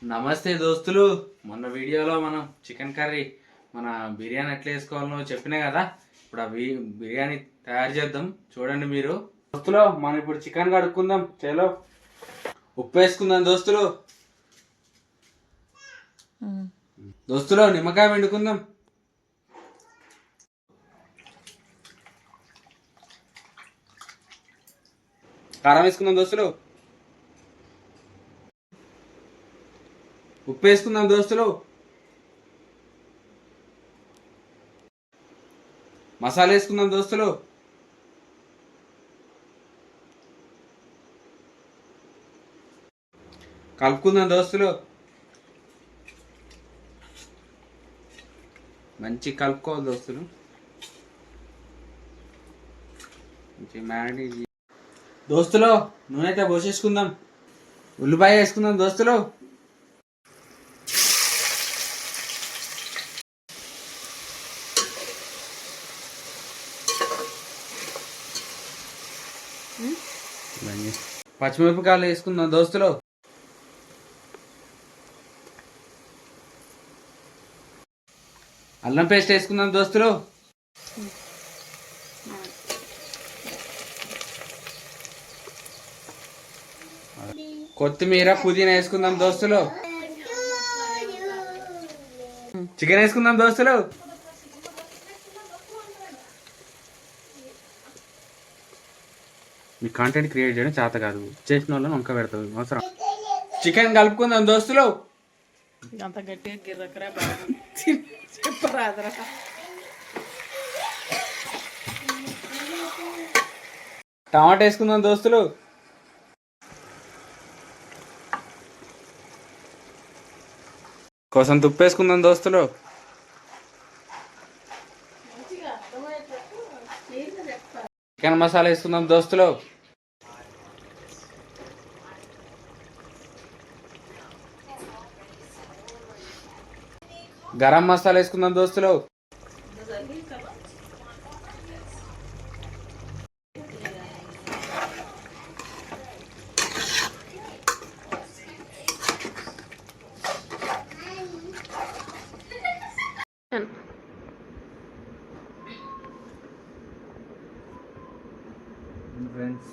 నమస్తే దోస్తులు. మొన్న వీడియోలో మనం చికెన్ కర్రీ మన బిర్యానీ ఎట్లా వేసుకోవాలో చెప్పినా కదా. ఇప్పుడు ఆ బిర్యానీ తయారు చేద్దాం. చూడండి మీరు దోస్తులు. మనం ఇప్పుడు చికెన్ కడుక్కుందాం. చలో ఉప్పు వేసుకుందాం దోస్తులు. దోస్తులు నిమ్మకాయ వండుకుందాం. కారం వేసుకుందాం దోస్తులు. ఉప్పు వేసుకుందాం దోస్తులు. మసాలా వేసుకుందాం దోస్తులు. కలుపుకుందాం దోస్తులు. మంచి కలుపుకోవాలి దోస్తులు. మంచి మ్యారినేట్ దోస్తులు. నూనె అయితే పోసేసుకుందాం. ఉల్లిపాయ వేసుకుందాం దోస్తులు. పచ్చిమిరపకాయలు వేసుకుందాం దోస్తులు. అల్లం పేస్ట్ వేసుకుందాం దోస్తులు. కొత్తిమీర పుదీనా వేసుకుందాం దోస్తులు. చికెన్ వేసుకుందాం దోస్తులు. మీ కాంటెంట్ క్రియేట్ చేయడం చేత కాదు, చేసిన వాళ్ళని వంక పెడతావు అవసరం. చికెన్ కలుపుకుందాం దోస్తులు. అంత గట్టిగా గిర్రకరా చెప్పరాదరా. టమాటా వేసుకుందాం దోస్తులు. కోసం తుప్పు వేసుకుందాం దోస్తులు. చికెన్ మసాలా వేసుకుందాం దోస్తులు. గరం మసాలా వేసుకుందాం దోస్తులు. ఫ్రెండ్స్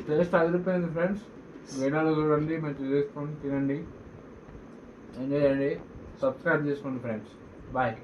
టేస్ట్ అదిరిపోయింది ఫ్రెండ్స్. వీడియోలు చూడండి, మంచిగా చేసుకోండి, తినండి, ఎంజాయ్ చేయండి, సబ్స్క్రైబ్ చేసుకోండి ఫ్రెండ్స్. బాయ్.